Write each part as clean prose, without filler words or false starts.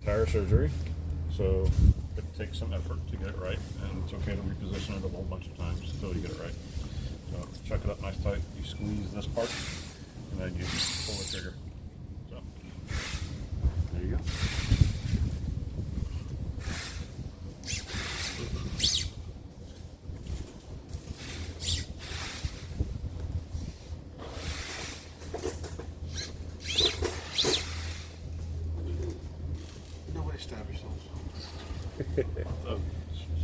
Tire surgery, so it takes some effort to get it right, and it's okay to reposition it a whole bunch of times until you get it right. So chuck it up nice tight, you squeeze this part, and then you pull the trigger. So there you go. Nobody stab yourselves.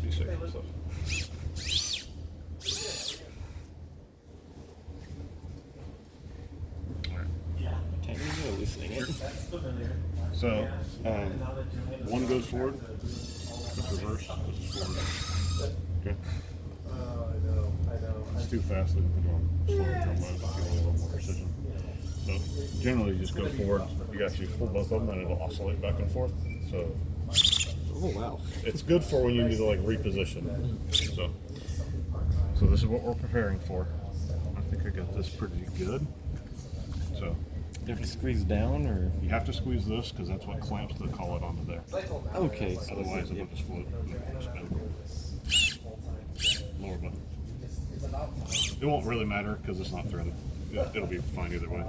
Be safe and stuff. So one goes forward, it's reverse, this is forward. Okay. It's too fast, then put it on slower trombone, give it a little more precision. So generally you just go forward, you actually pull both of them and it'll oscillate back and forth. So Oh wow. it's good for when you need to like reposition. So this is what we're preparing for. I think I got this pretty good. So you have to squeeze down, or you have to squeeze this because that's what clamps the collet onto there. okay. So Otherwise it will just float and spin. Lower button. It won't really matter because it's not threaded. It'll be fine either way.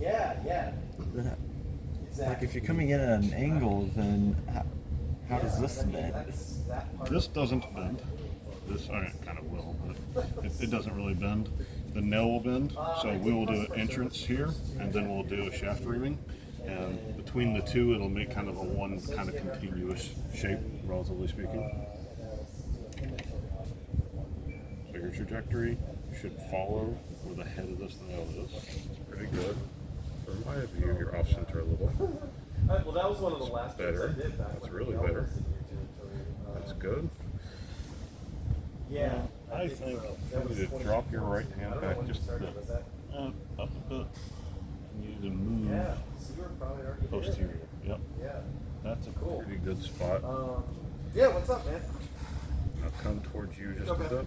Yeah. like if you're coming in at an angle, then how does this bend? This doesn't bend. This kind of will, but it doesn't really bend. The nail will bend, so we will do an entrance here, and then we'll do a shaft reaming. And between the two, it'll make kind of a one kind of continuous shape, relatively speaking. So your trajectory should follow where the head of this nail is. It's pretty good. From my view, you're off center a little. Well, that was one of the last Better. things I did back That's when really Mel better. was in YouTube. That's good. Yeah. I think you need to drop your right hand back just a bit. Up a bit. You need to move Yeah. So you were probably already there. posterior. Yep. Yeah. That's a pretty good spot. Yeah, what's up, man? I'll come towards you just a Okay. bit.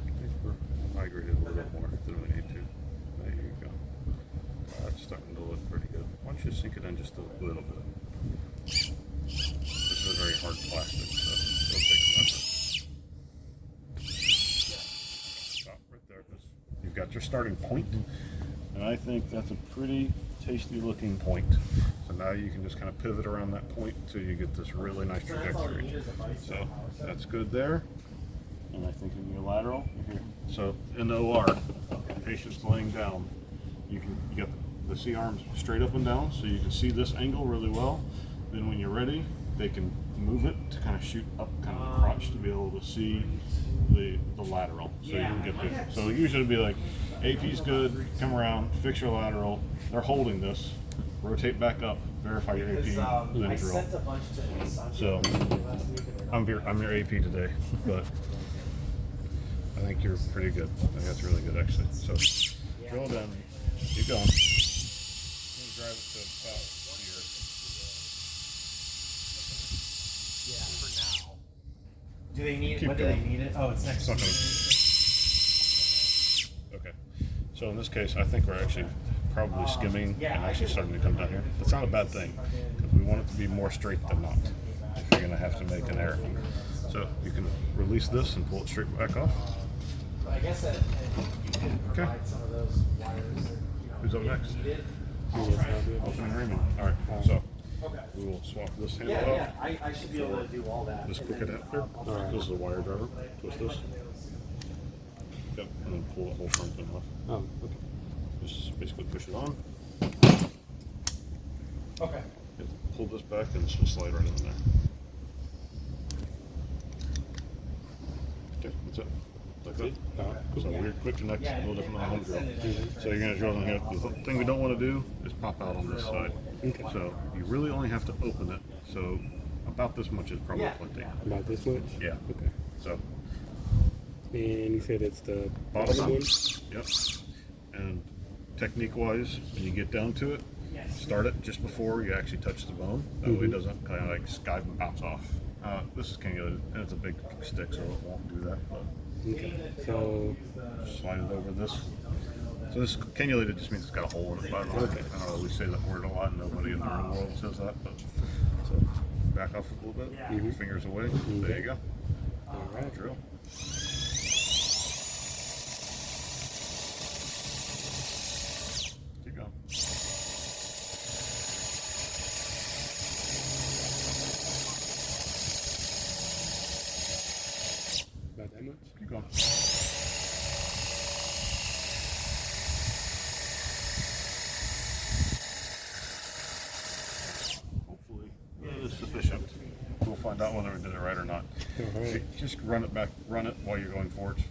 I think we're migrated a little bit more than we need to. There you go. That's starting to look pretty good. Why don't you sink it in just a little bit? This is very hard plastic, so it'll take some effort. Stop right there. You've got your starting point, and I think that's a pretty tasty looking point. So now you can just kind of pivot around that point until you get this really nice trajectory. So that's good there. And I think in your lateral, so in the OR, patient's laying down, you get the C-arms straight up and down, so you can see this angle really well. Then when you're ready, they can move it to kind of shoot up kind of the crotch to be able to see the lateral. So you can get this. So usually it'd be like, AP's good, come around, fix your lateral. They're holding this, rotate back up, verify your AP, then drill. So I'm your AP today, but I think you're pretty good. I think that's really good actually. So drill it in, keep going. Drive it to about here. Yeah, for now. Do they need it? Keep When going. do they need it? Oh, it's next week. Okay. So in this case, I think we're actually probably skimming and actually starting to come down here. That's not a bad thing because we want it to be more straight than not. If you're going to have to make an error. So you can release this and pull it straight back off. I guess that you can provide some of those wires. Who's up next? Open and reaming. All right. So we will swap this handle out. Yeah, I should be able to do all that. This quick adapter. This is a wire driver. Twist this. Yep. And then pull the whole front thing off. Oh, okay. Just basically push it on. Okay. Pull this back and it's just slide right in there. Okay, that's it. Like that. So we're quick connect, a little different than a home drill. So you're going to drill in here. The thing we don't want to do is pop out on this side. Okay. So you really only have to open it. So about this much is probably plenty. About this much? Yeah. Okay. So And you said it's the bottom bottom one? Yep. And technique wise, when you get down to it, start it just before you actually touch the bone. That way it doesn't kind of like skive and bounce off. This is kind of good, and it's a big stick, so it won't do that. But Okay. So, Slide it over this. So this cannulated just means it's got a hole in it. By the way. Okay. I know we say that word a lot. Nobody in the real world says that, but so back off a little bit. Keep your fingers away. There you go. all right. Drill. Keep going. About that much? Keep going. Hopefully it is sufficient. We'll find out whether we did it right or not. All right. Just run it back, run it while you're going forwards,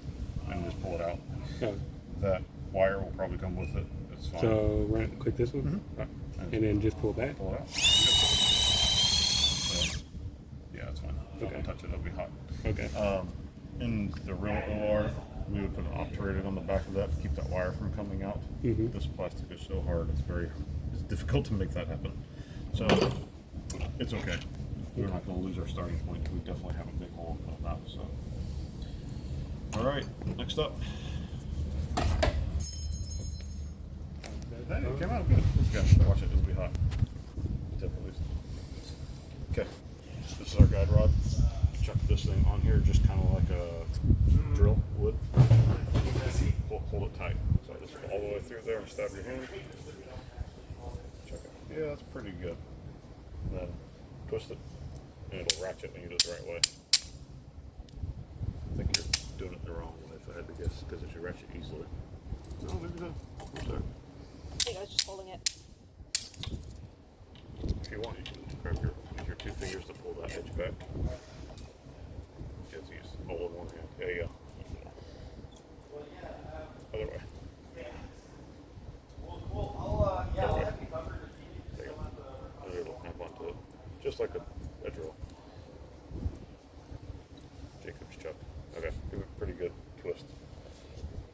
and just pull it out. Oh, That wire will probably come with it. It's fine. so run, click this one, and then just pull back. Pull it out. So, yeah, it's fine. Okay. Don't touch it; it'll be hot. Okay. In the real OR, we would put an obturator on the back of that to keep that wire from coming out. This plastic is so hard; it's difficult to make that happen. So it's okay. We're not going to lose our starting point. We definitely have a big hole coming out. So, all right, next up. Hey, it came out good. Okay, watch it; it'll be hot. Tip at least. Okay, this is our guide rod. Chuck this thing on here, just kind of like a drill wood. Hold it tight. So just go all the way through there and stab your hand. Check it. Yeah, that's pretty good. And then twist it, and it'll ratchet when you do it the right way. I think you're doing it the wrong way, if I had to guess, because it should ratchet easily. No, maybe not. I'm sorry. I think I was just holding it. If you want, you can grab use your two fingers to pull that edge back. Just use all in one hand. There you go. Other way. Other way. There you go. And it'll snap onto it, just like a drill. Jacob's chuck. Okay, give it a pretty good twist.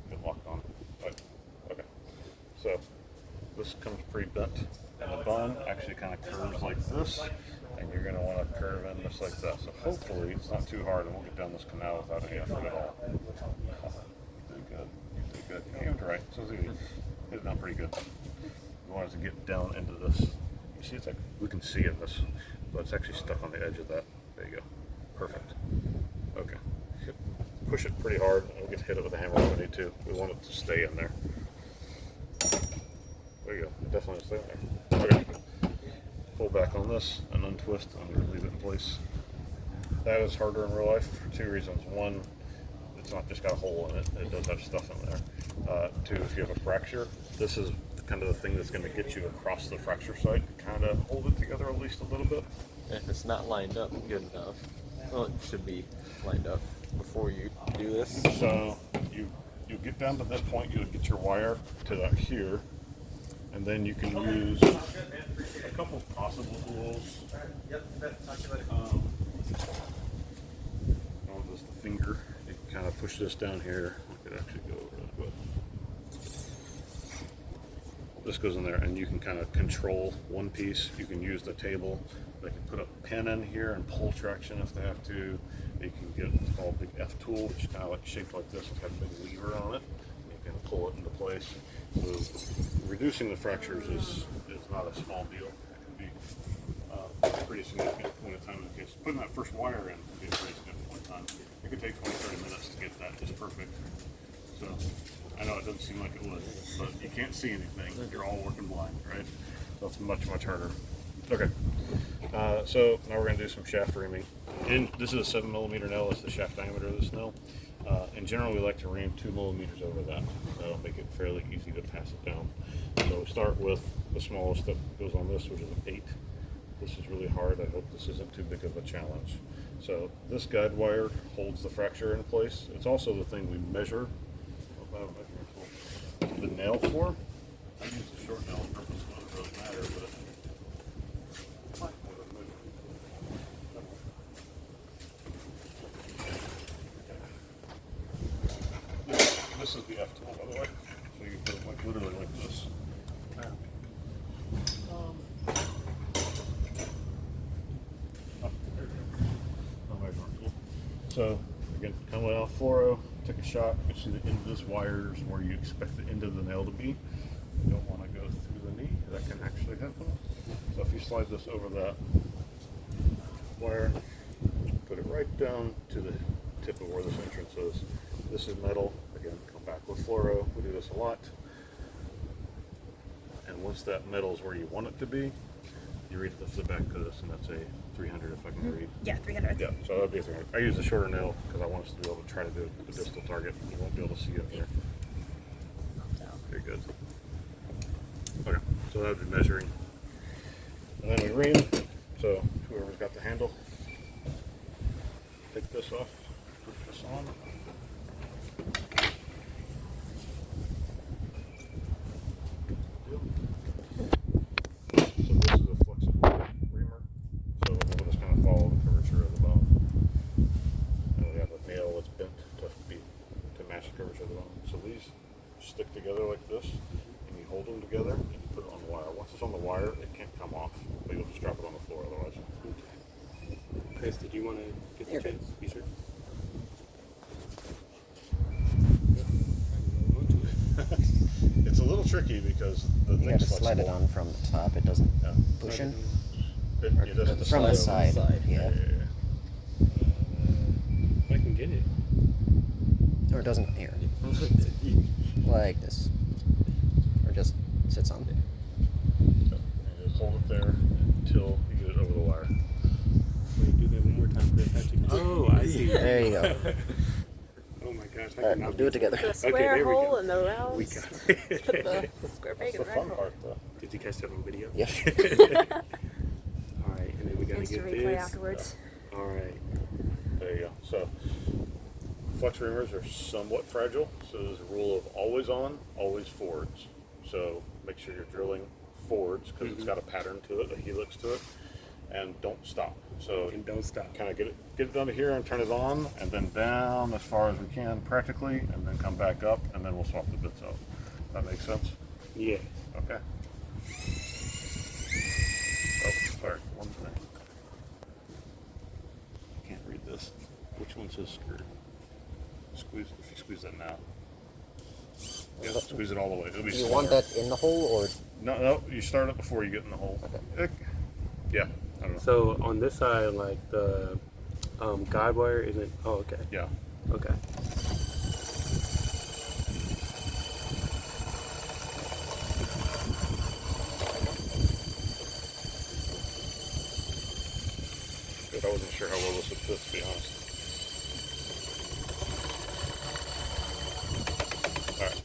Get locked on. Right. Okay. So this comes pre-bent, and the bone actually kind of curves like this, and you're going to want to curve in just like that. So hopefully it's not too hard, and we'll get down this canal without any effort at all. You did good. You did good. You aimed right. So it's easy. Hit it down pretty good. We want it to get down into this. You see, it's like we can see in this, but it's actually stuck on the edge of that. There you go. Perfect. Okay. Push it pretty hard, and we can hit it with a hammer if we need to. We want it to stay in there. There you go. It definitely stay in there. Okay. Pull back on this and untwist and leave it in place. That is harder in real life for two reasons. One, it's not just got a hole in it. It does have stuff in there. Two, if you have a fracture, this is kind of the thing that's going to get you across the fracture site. Kind of hold it together at least a little bit. If it's not lined up good enough, well, it should be lined up before you do this. So you get down to this point, you would get your wire to that here, and then you can use a couple possible tools. Just the finger. You can kind of push this down here. I could actually go over it, but this goes in there, and you can kind of control one piece. You can use the table. They can put a pin in here and pull traction if they have to. You can get what's called a big F tool, which is kind of like shaped like this. It's got a big lever on it. You can pull it into place. So reducing the fractures is not a small deal. It can be pretty significant point of time in the case. Putting that first wire in can be a pretty significant point of time. It could take 20-30 minutes to get that just perfect. So I know it doesn't seem like it would, but you can't see anything. You're all working blind, right? So it's much, much harder. Okay. So now we're going to do some shaft reaming. And this is a 7mm nail. That's the shaft diameter of this nail. In general, we like to ream 2 millimeters over that. That'll make it fairly easy to pass it down. So we start with the smallest that goes on this, which is an 8. This is really hard. I hope this isn't too big of a challenge. So this guide wire holds the fracture in place. It's also the thing we measure the nail for. I use the short nail on purpose. It doesn't really matter, but this is the F tool, by the way. So you can put it like literally like this. So again, come away off fluoro, take a shot. You see the end of this wire is where you expect the end of the nail to be. You don't want to go through the knee. That can actually happen. So if you slide this over that wire, put it right down to the tip of where this entrance is. This is metal. Again, come back with fluoro. We do this a lot. And once that metal is where you want it to be, you read the back of this, and that's a 300 if I can read. Yeah, 300. Yeah, so that'd be a 300. I use a shorter nail because I want us to be able to try to do the distal target. You won't be able to see up here. Very good. Okay, so that would be measuring. And then we ream. So whoever's got the handle, take this off, put this on. So this is a flexible reamer. So we'll just kind of follow the curvature of the bone. And we have a nail that's bent to match the curvature of the bone. So these stick together like this, and you hold them together and you put it on the wire. Once it's on the wire, it can't come off. But you'll just drop it on the floor otherwise. Chris, did you want to get the chance? You sure? It's a little tricky because the You got thing's to slide it flexible. on from the top. It doesn't Yeah. push in. It doesn't From the slide over. side. Yeah. I can get it. Or it doesn't here. Like this. Or just sits on. And you just hold it there until you get it over the wire. Wait, do that one more time, Chris. Oh, I see. There you go. Oh my gosh. I All right, cannot we'll do it together. The Okay, square there we hole go. and the round. We got Put it. the square peg That's in the the fun round hole. part, though. Did you catch that on video? Yeah. All right, and then we gotta Instant get replay this. afterwards. All right. There you go. So, flex reamers are somewhat fragile. So there's a rule of always on, always forwards. So make sure you're drilling forwards because it's got a pattern to it, a helix to it, and don't stop. So And don't stop. kind of get it down to here and turn it on, and then down as far as we can practically, and then come back up, and then we'll swap the bits out. That makes sense? Yeah. Okay. Oh, sorry. One thing. I can't read this. Which one's his screw? Squeeze. If you squeeze that now. Yeah, squeeze it all the way. It'll be Do you want smaller. that in the hole or? No. You start it before you get in the hole. Yeah. I don't know. So on this side, like the guide wire isn't. Oh, okay. Yeah. Okay. Good. I wasn't sure how well this would fit, to be honest. All right.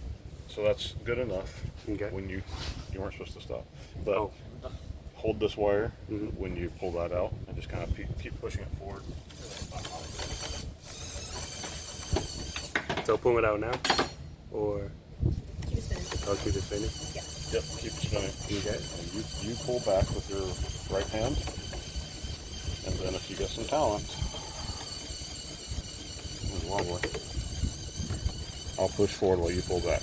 So that's good enough. Okay. When you weren't supposed to stop, but Oh. hold this wire when you pull that out, and just kind of keep pushing it forward. So pull it out now, or Keep it spinning. I'll keep it spinning. Yep, keep spinning. Okay. And you pull back with your right hand, and then if you get some talent, oh, wobbly. I'll push forward while you pull back.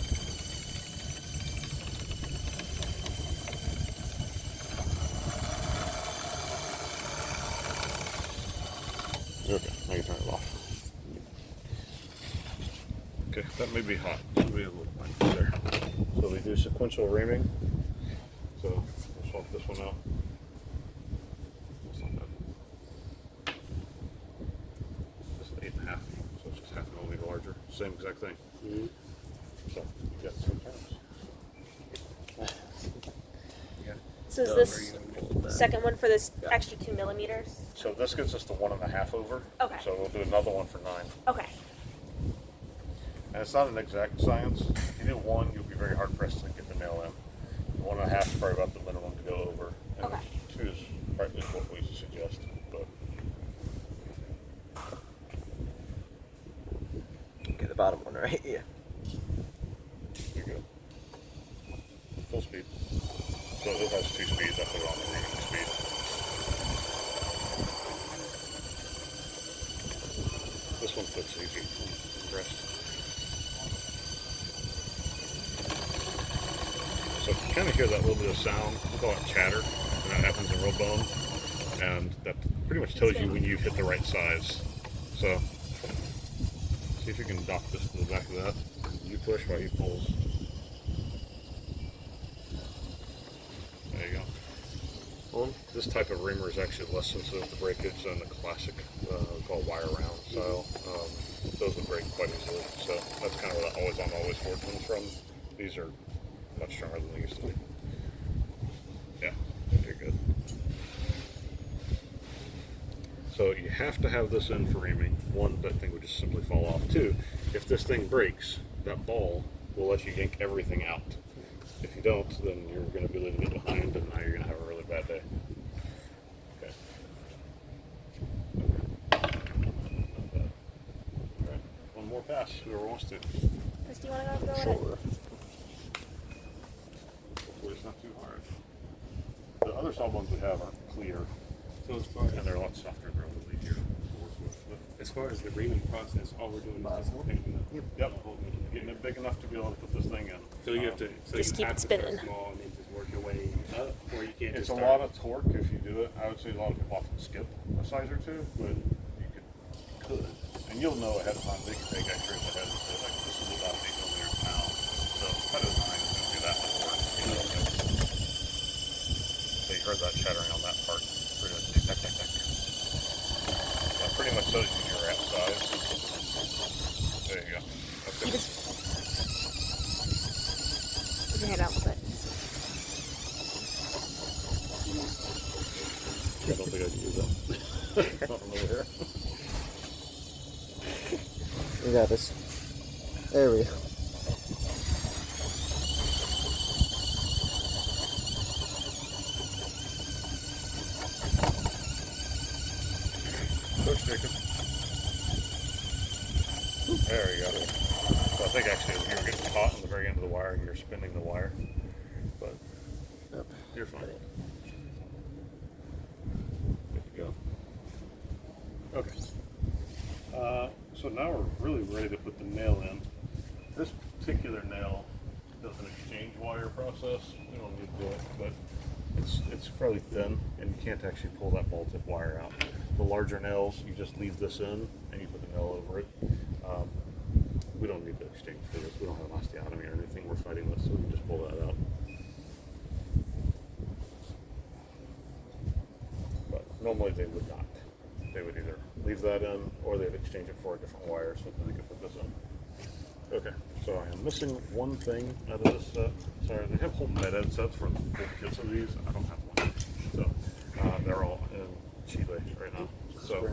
Okay, now you turn it off. Okay, that may be hot. Maybe a little blank there. So we do sequential reaming. So we'll swap this one out. That's not bad. This is 8.5, so it's just half a millimeter larger. Same exact thing. So you got some turns. So is this second one for this extra 2 millimeters? So this gets us to 1.5 over. Okay. So we'll do another one for 9. Okay. And it's not an exact science. If you do 1, you'll be very hard pressed to get the nail in. 1.5 is probably about the minimum to go over. And Okay. 2 is probably what we suggest. But Okay, the bottom one, right? Yeah. you're good. Full speed. So it has 2 speeds. I put it on the reading speed. This one fits easy. Pressed. So if you kind of hear that little bit of sound, we call it chatter, and that happens in real bone, and that pretty much tells you when you've hit the right size. So See if you can dock this to the back of that. You push while he pulls. There you go. This type of reamer is actually less sensitive to breakage than the classic called wire round style. Those would break quite easily. So that's kind of where the always on always forward comes from. These are much stronger than they used to be. Yeah, you're good. So you have to have this in for reaming. One, that thing would just simply fall off. Two, if this thing breaks, that ball will let you yank everything out. If you don't, then you're going to be leaving it behind, and now you're going to have a really bad day. Okay. All right. One more pass. Whoever wants to. Chris, do you want to go with it? Hopefully it's not too hard. The other saw ones we have aren't clear, So as far and they're a lot softer. They're relatively easier to work with. as far as the reaming process, all we're doing is just picking up. Yep. Getting it big enough to be able to put this thing in. So you have to. So Just you keep have it to start spinning. small and then just work your way up, or you can't. It's just a start. lot of torque if you do it. I would say a lot of people often skip a size or two, but you could. And you'll know ahead of time. They can take x-rays ahead and say, like, this is about 8 millimeters an hour. So cut of design is going to do that much work. You know, so you heard that chattering on that part. Pretty much tick, tick, tick, tick. That pretty much shows you your wrap size. There you go. That's You it. just put your hand out a little bit. I don't think I can do that. Not from over here. We got this. There we go. Push, Jacob. There you go. So I think actually you were getting caught in the very end of the wire and you're spinning the wire. But Yep. you're fine. Good to go. Okay. So now we're really ready to put the nail in. This particular nail does an exchange wire process. We don't need to do it, but it's fairly thin and you can't actually pull that ball tip wire out. The larger nails, you just leave this in and you put the nail over it. We don't need to exchange for this. We don't have an osteotomy or anything we're fighting with, so we can just pull that out. But normally they would not. They would either leave that in or they'd exchange it for a different wire so that they could put this in. Okay, so I am missing one thing out of this set. Sorry, they have whole med-ed sets for the full kits of these. I don't have one. So they're all in Chile right now. So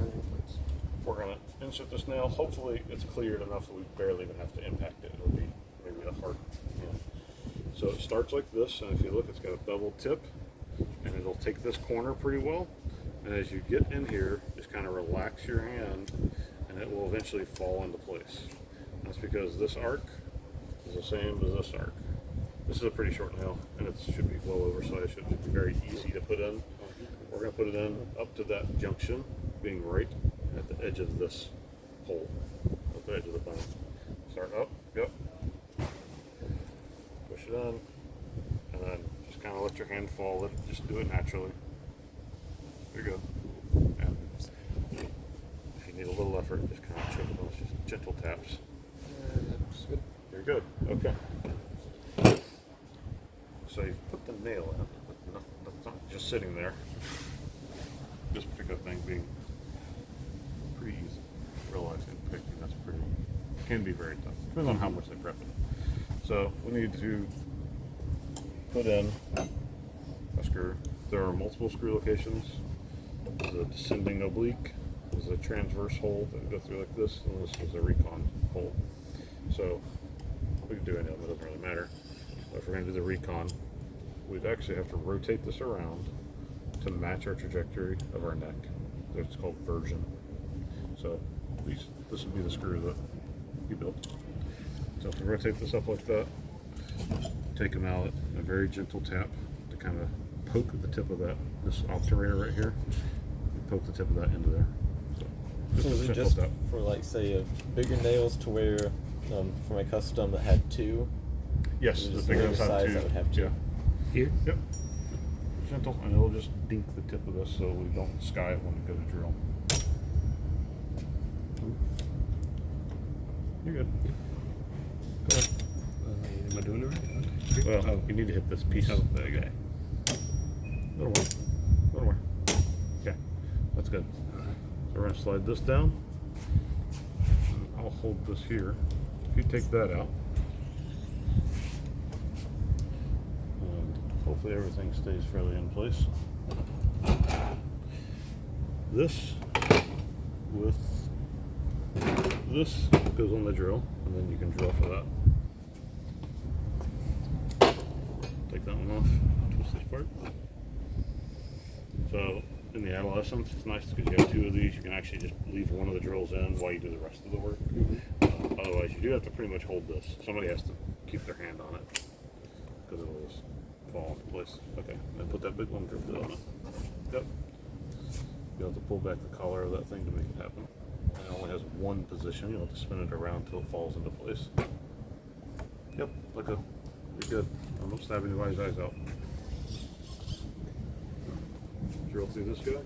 we're going to insert this nail. Hopefully it's cleared enough that we barely even have to impact it. It'll be maybe a hard, you know. So it starts like this, and if you look, it's got a bevel tip, and it'll take this corner pretty well. And as you get in here, just kind of relax your hand, and it will eventually fall into place. That's because this arc is the same as this arc. This is a pretty short nail, and it should be well oversized. It should be very easy to put in. We're going to put it in up to that junction, being right at the edge of this hole, at the edge of the bone. Start up, yep. Push it in, and then just kind of let your hand fall. Just do it naturally. You're good. And if you need a little effort, just kind of chip it on. It's just gentle taps. Good. You're good. Okay. So you've put the nail in, but that's not just sitting there. This particular thing being pretty easy. Realizing picking that's pretty can be very tough. Depends on how much they prep it. So we need to put in a screw. There are multiple screw locations. There's a descending oblique. There's a transverse hole that would go through like this, and this is a recon hole. So we can do any of them, it doesn't really matter. But if we're going to do the recon, we'd actually have to rotate this around to match our trajectory of our neck. It's called version. So this would be the screw that you built. So if we rotate this up like that, take a mallet, a very gentle tap to kind of poke the tip of that, this obturator right here, and poke the tip of that into there. So So a is it gentle just tap. for like say bigger nails to where for my custom that had two? Yes, Is it the just bigger the the side size too. that would have two? Yeah. Here. Yep. Gentle, and it'll just dink the tip of this so we don't sky it when we go to drill. You're good. Go ahead. Am I doing it right? Well, oh, you need to hit this piece. Oh, There you go. okay. A little more. A little more. Okay, that's good. So we're gonna slide this down. And I'll hold this here. If you take that out, and hopefully everything stays fairly in place. This with this goes on the drill, and then you can drill for that. Take that one off. Twist this part. So in the adolescents, it's nice because you have two of these. You can actually just leave one of the drills in while you do the rest of the work. Otherwise, you do have to pretty much hold this. Somebody has to keep their hand on it because it'll just fall into place. Okay, then put that big one drill bit on it. Yep. You'll have to pull back the collar of that thing to make it happen. And it only has one position. You'll have to spin it around until it falls into place. Yep, like a, you're good. I'm not stabbing anybody's eyes out. Drill through this guy.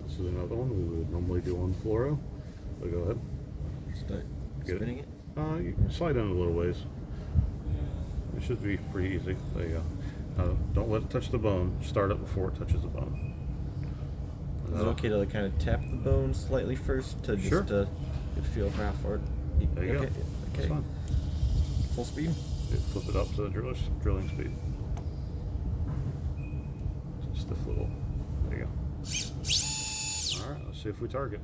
This is another one we would normally do on fluoro. So go ahead. Start Get spinning it. You can slide in a little ways. It should be pretty easy. There you go. Don't let it touch the bone. Start it before it touches the bone. Is it okay to like kind of tap the bone slightly first to just Sure. get a feel for how far? There you go. Okay. That's fine. Full speed. You flip it up to the drilling speed. Just a little. There you go. All right. Let's see if we target.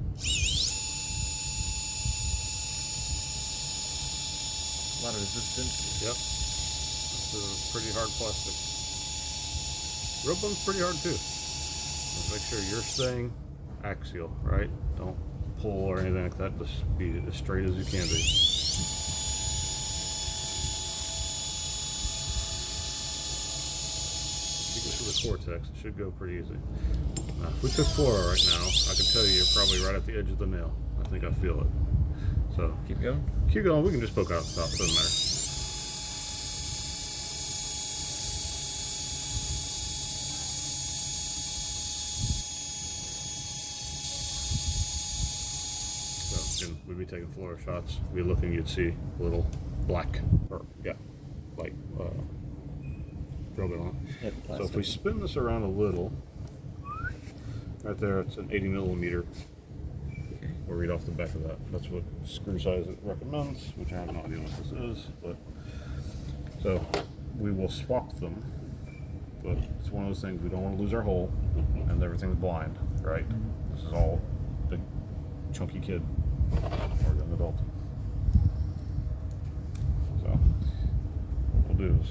A lot of resistance. Yep. This is pretty hard plastic. Real bone's pretty hard too. Just make sure you're staying axial, right? Don't pull or anything like that. Just be as straight as you can be. If you get to the cortex, it should go pretty easy. Now, if we took fluoro right now, I can tell you you're probably right at the edge of the nail. I think I feel it. So Keep going. keep going. We can just poke out the top. Doesn't matter. So again, we'd be taking fluoro shots. We'd be looking. You'd see a little black, or yeah, like drill bit on it. Hit So if plastic. we spin this around a little, right there, it's an 80 millimeter. We'll read off the back of that. That's what screw size it recommends, which I have no idea what this is. But so we will swap them. But it's one of those things we don't want to lose our hole, and everything's blind, right? This is all big, chunky kid or young adult. So what we'll do is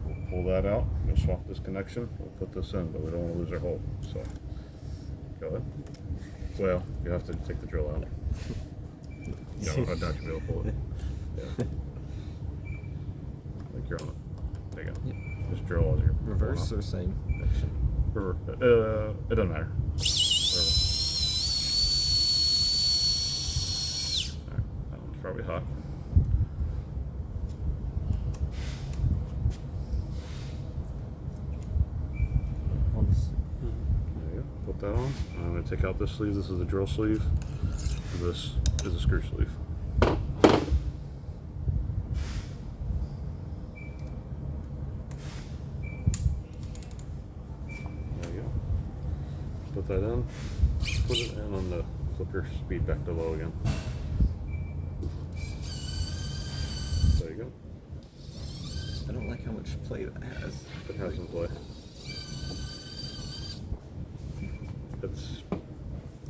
we'll pull that out. We'll swap this connection. We'll put this in, but we don't want to lose our hole. So go ahead. Well, you have to take the drill out. No, I doubt you'll be able to pull it. Yeah. I think you're on it. There you go. Just drill as you're Reverse or same action? It doesn't matter. Whatever. Alright, that one's probably hot. There you go. Put that on. I'm going to take out this sleeve. This is the drill sleeve. This is the screw sleeve. There you go. Put that in. Put it in on the flip your speed back to low again. There you go. I don't like how much play that has. It has some play. It's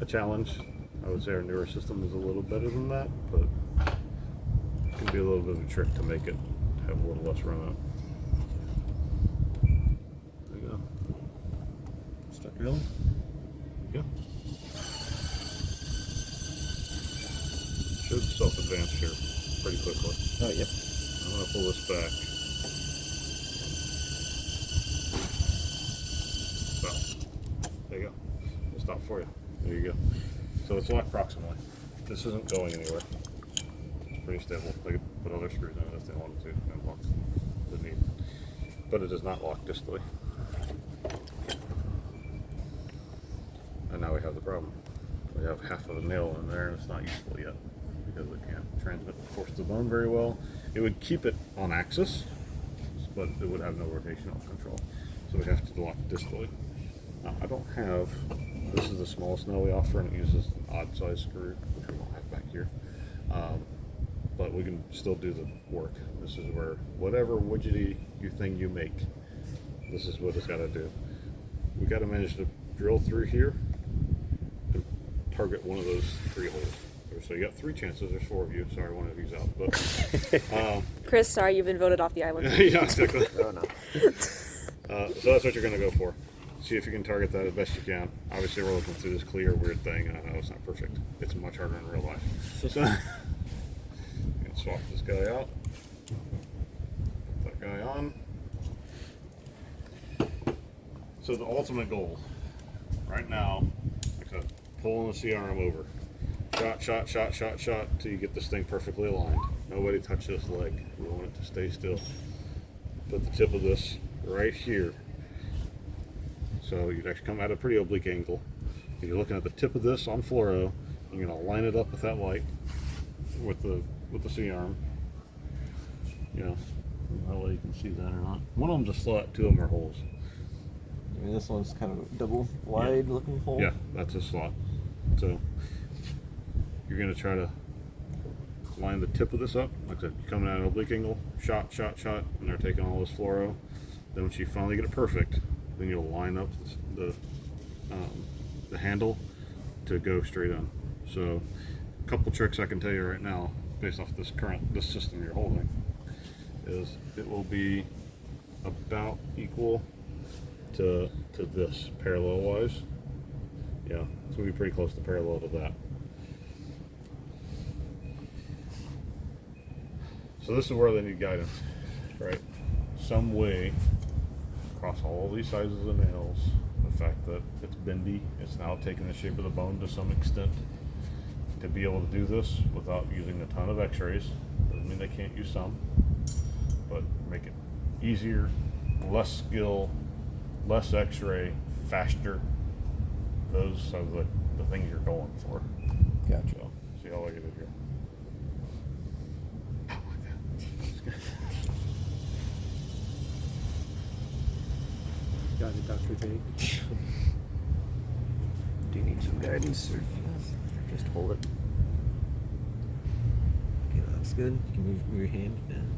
a challenge. I would say our newer system is a little better than that, but it can be a little bit of a trick to make it have a little less run out. There you go. Start drilling. Yeah. Should self-advance here pretty quickly. Oh, yep. I'm going to pull this back. Stop. There you go. It'll stop for you. There you go. So it's locked proximally. This isn't going anywhere. It's pretty stable. They could put other screws in it if they wanted to and lock the need. But it is not locked distally. And now we have the problem. We have half of a nail in there and it's not useful yet because it can't transmit the force to the bone very well. It would keep it on axis, but it would have no rotational control. So we have to lock distally. Now, I don't have, this is the smallest nail we offer and it uses an odd size screw, which we don't have back here. But we can still do the work. This is where whatever widgety thing you make, this is what it's got to do. We got to manage to drill through here and target one of those 3 holes. So you got 3 chances. There's 4 of you. Sorry, one of you's out. But Chris, sorry, you've been voted off the island. yeah, exactly. Oh no. So that's what you're going to go for. See if you can target that as best you can. Obviously, we're looking through this clear weird thing, and I know it's not perfect. It's much harder in real life. So you can swap this guy out. Put that guy on. So the ultimate goal right now, like I said, pulling the C-arm over. Shot, shot, shot, shot, shot till you get this thing perfectly aligned. Nobody touch this leg. We want it to stay still. Put the tip of this right here. So you'd actually come at a pretty oblique angle. And you're looking at the tip of this on fluoro. You're gonna line it up with that light, with the C-arm. You know, I don't know if you can see that or not. One of them's a slot, 2 of them are holes. I mean, this one's kind of a double wide looking hole. Yeah, that's a slot. So you're gonna try to line the tip of this up. Like I said, you're coming at an oblique angle, shot, shot, shot, and they're taking all this fluoro. Then once you finally get it perfect, then you'll line up the handle to go straight on. So a couple tricks I can tell you right now, based off this system you're holding, is it will be about equal to this parallel wise. Yeah, it's gonna be pretty close to parallel to that. So this is where they need guidance, right? Some way across all these sizes of nails, the fact that it's bendy, it's now taking the shape of the bone to some extent. To be able to do this without using a ton of x-rays, doesn't mean they can't use some, but make it easier, less skill, less x-ray, faster. Those are the things you're going for. Gotcha. So, see how I get it here. Got it, Dr. J. Do you need some guidance or just hold it? Okay, that looks good. You can move your hand down.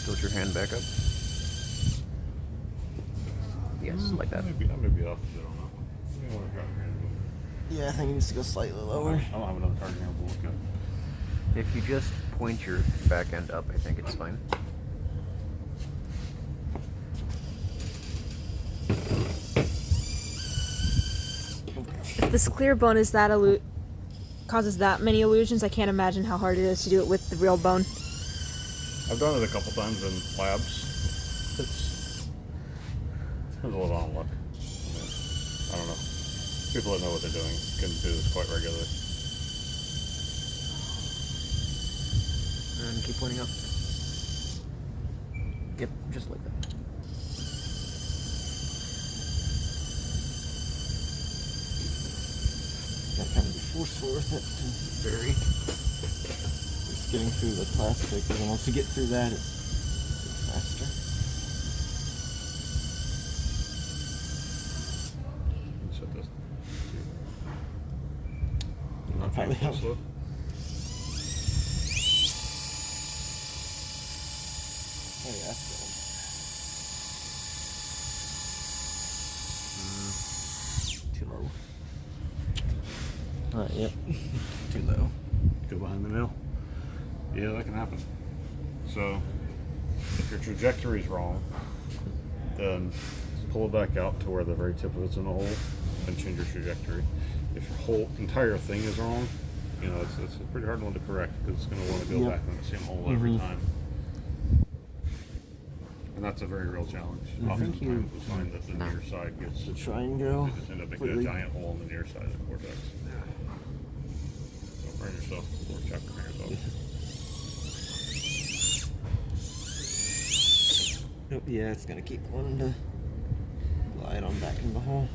Tilt your hand back up. Yes, like that. I may be off a bit on that one. You may want to drop your hand a little bit. Yeah, I think it needs to go slightly lower. I don't have another target here, but we'll look at it. If you just point your back end up, I think it's fine. If this clear bone is that causes that many illusions, I can't imagine how hard it is to do it with the real bone. I've done it a couple times in labs. It's a little on luck. I don't know. People that know what they're doing can do this quite regularly. And keep pointing up. Yep, just like that. Gotta kind of be forceful with it. Very. Just getting through the plastic, and then once you get through that, it's faster. Set this. Probably help. Slow. Oh yeah, that's good. Too low. Yep. Too low. Go behind the nail. Yeah, that can happen. So, if your trajectory is wrong, then pull it back out to where the very tip of it's in the hole and change your trajectory. If your whole entire thing is wrong, you know, it's a pretty hard one to correct because it's going to want to go back in the same hole every time. And that's a very real challenge. Oftentimes we find that the near side gets, To try and go. you just end up making a giant hole in the near side of the cortex. Don't burn yourself before chopping your fingers off. Nope, yeah, it's gonna keep wanting to glide on back in the hole.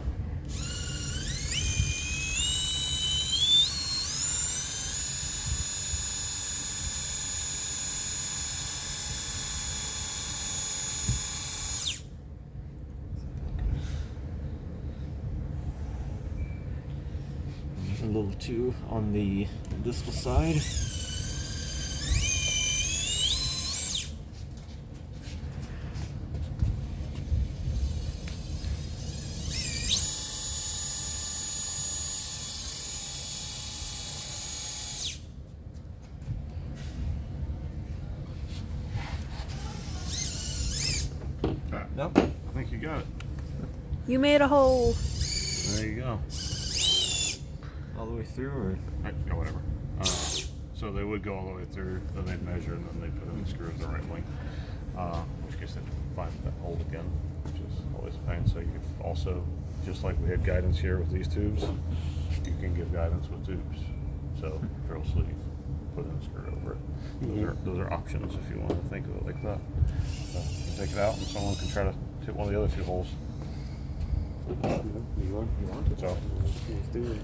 A little too on the distal side. Nope. I think you got it. You made a hole. There you go. All the way through, or Yeah, whatever. So they would go all the way through, then they'd measure, and then they put in the screws the right length. Which case they'd find that hole again, which is always a pain. So you could also, just like we had guidance here with these tubes, you can give guidance with tubes. So drill sleeve, put in a screw over it. Those are options if you want to think of it like that. So you can take it out, and someone can try to hit one of the other two holes. You want it? So Let's do it.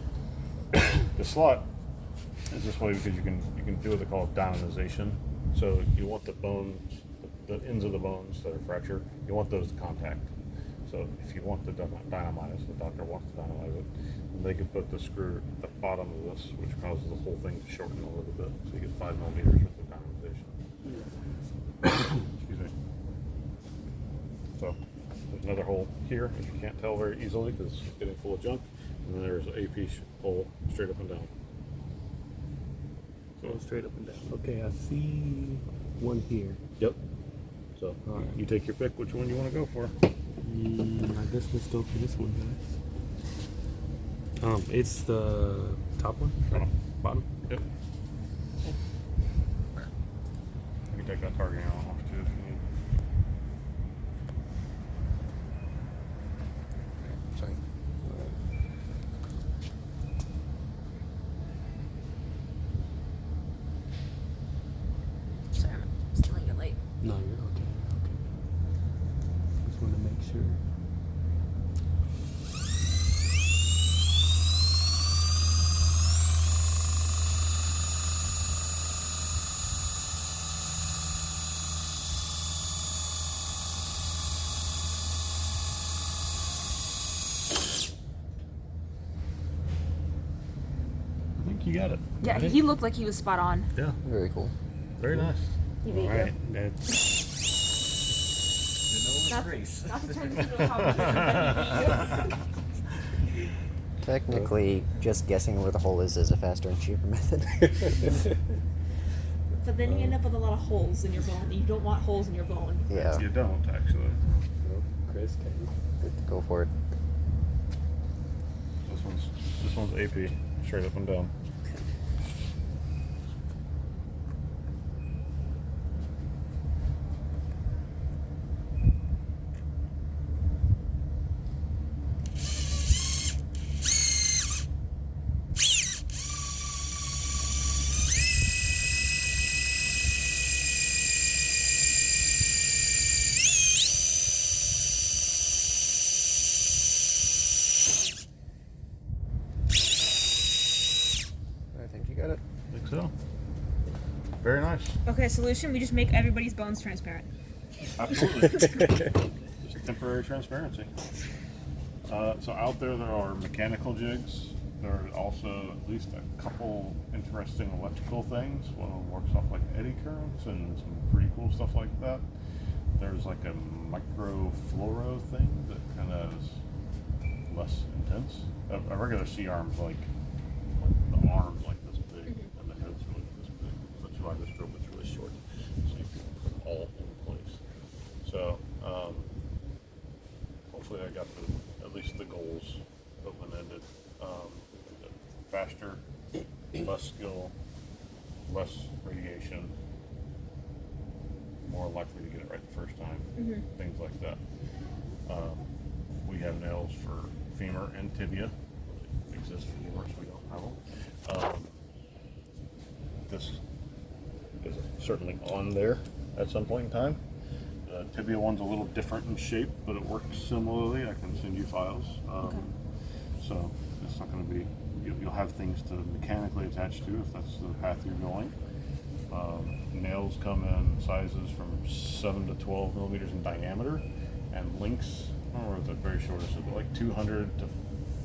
the slot is this way because you can do what they call diamondization. So you want the bones, the ends of the bones that are fractured, you want those to contact. So if you want to dynamize, the doctor wants to dynamize it, and they can put the screw at the bottom of this, which causes the whole thing to shorten a little bit. So you get 5 millimeters with the diamondization. Excuse me. So there's another hole here, if you can't tell very easily because it's getting full of junk. And then there's an AP hole straight up and down. Go straight up and down. Okay, I see one here. Yep. So Alright. you take your pick which one you want to go for. I guess let's go for this one, guys. It's the top one? Bottom? Yep. You can take that targeting off too if you need. Sorry. Sorry, I'm stealing your light. No, you're okay. Just want to make sure. I think you got it. Yeah, he looked like he was spot on. Yeah. Very cool. Very nice. You beat Alright. Not to turn this into a conversation. Technically, just guessing where the hole is a faster and cheaper method. But then you end up with a lot of holes in your bone. You don't want holes in your bone. Yeah, You don't actually. Chris, can good, go for it. This one's AP, straight up and down. I think you got it. I think so. Very nice. Okay, solution: we just make everybody's bones transparent. Absolutely. Just temporary transparency. So out there are mechanical jigs. There are also at least a couple interesting electrical things. One of them works off like eddy currents and some pretty cool stuff like that. There's like a micro fluoro thing that kind of is less intense. A regular C-arm's like the arm's like this big and the head's really this big. That's why this drill bit's really short. So you can put it all in place. So hopefully I got at least the goals open-ended. Faster, less skill, less radiation, more likely to get it right the first time, things like that. We have nails for femur and tibia. They exist for femurs, we don't have them. This is certainly on there at some point in time. The tibia one's a little different in shape, but it works similarly. I can send you files. So it's not going to be, you'll have things to mechanically attach to if that's the path you're going. Nails come in sizes from 7 to 12 millimeters in diameter, and links, or the very shortest, but like 200 to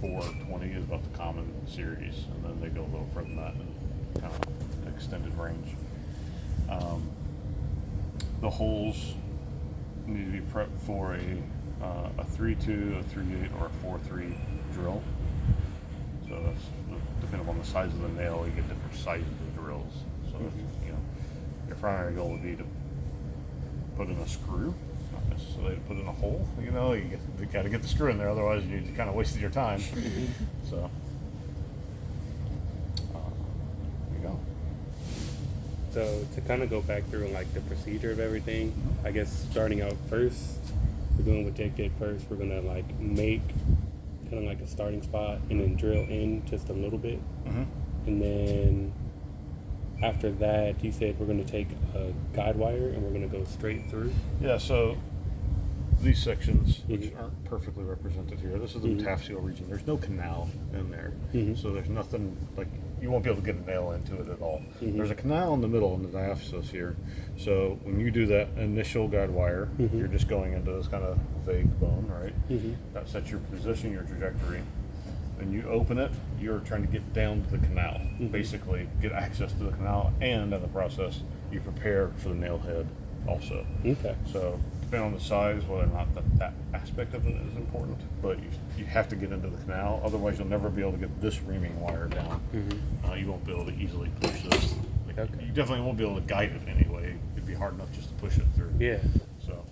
420 is about the common series, and then they go a little further than that in kind of extended range. The holes need to be prepped for a 3.2, a 3.8, or a 4.3 drill. So that's depending on the size of the nail, you get different sizes of drills. So you know, your primary goal would be to put in a screw, not necessarily to put in a hole. You know, you got to get the screw in there, otherwise you kind of wasted your time. So there you go. So to kind of go back through like the procedure of everything, I guess starting out first, we're doing what Jake did first. We're gonna like make kind of like a starting spot and then drill in just a little bit, and then after that, you said we're gonna take a guide wire and we're gonna go straight through. Yeah. So these sections, which aren't perfectly represented here, this is the metaphyseal region. There's no canal in there, so there's nothing like, you won't be able to get a nail into it at all. There's a canal in the middle in the diaphysis here. So when you do that initial guide wire, you're just going into this kind of vague bone, right? That sets your position, your trajectory. Then you open it, you're trying to get down to the canal, basically get access to the canal, and in the process, you prepare for the nail head also. Okay. So depending on the size, whether or not that aspect of it is important, but you have to get into the canal, otherwise you'll never be able to get this reaming wire down. You won't be able to easily push this. Like, you definitely won't be able to guide it anyway. It'd be hard enough just to push it through. Yeah. So.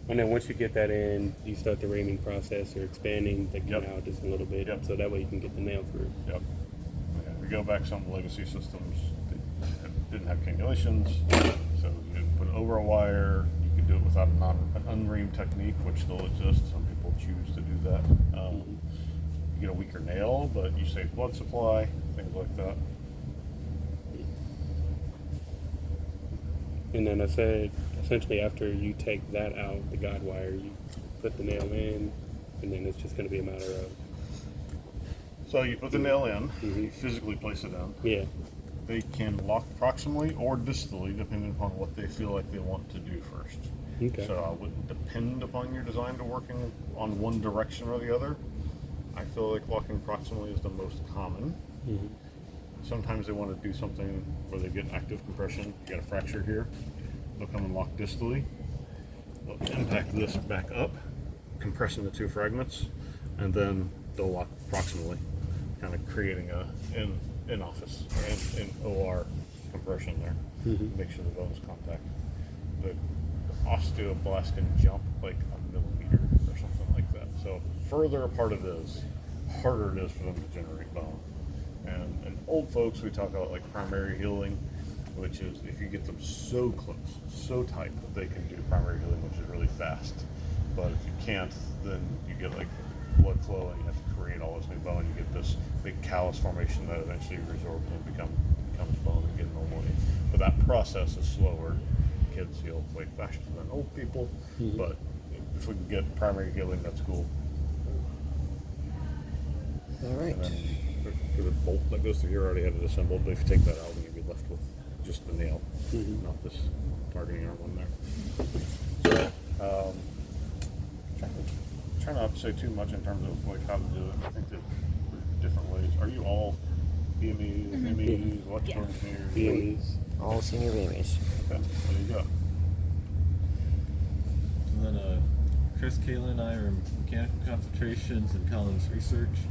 And then once you get that in, you start the reaming process or expanding the canal just a little bit, so that way you can get the nail through. Yep. Yeah, we go back, some legacy systems didn't have cannulations, so you didn't put it over a wire. You can do it without an unreamed technique, which still exists. Some people choose to do that. You get a weaker nail, but you save blood supply, things like that. And then I said, essentially after you take that out, the guide wire, you put the nail in, and then it's just going to be a matter of... So you put the nail in, you physically place it in. Yeah. They can lock proximally or distally, depending upon what they feel like they want to do first. Okay. So I wouldn't depend upon your design to working on one direction or the other. I feel like locking proximally is the most common. Sometimes they want to do something where they get active compression. You got a fracture here. They'll come and lock distally. They'll impact this back up, compressing the two fragments, and then they'll lock proximally, kind of creating a in office or in OR compression there. Make sure the bones contact. The osteoblast can jump like a millimeter or something like that. So further apart it is, harder it is for them to generate bone. And old folks, we talk about like primary healing, which is if you get them so close, so tight that they can do primary healing, which is really fast. But if you can't, then you get like blood flow and you have to create all this new bone. You get this big callus formation that eventually resorbs and becomes bone again normally. But that process is slower. Kids heal way faster than old people. But if we can get primary healing, that's cool. All right. And then there's a bolt that goes through here. I already had it assembled, but if you take that out, then you'll be left with just the nail, not this targeting arm on there. So, try not to say too much in terms of like how to do it. I think that there's different ways. Are you all PMEs, MEs, electrical engineers? PMEs. All senior VMAs. Okay, there you go. And then Chris, Kayla, and I are in mechanical concentrations and Collins research.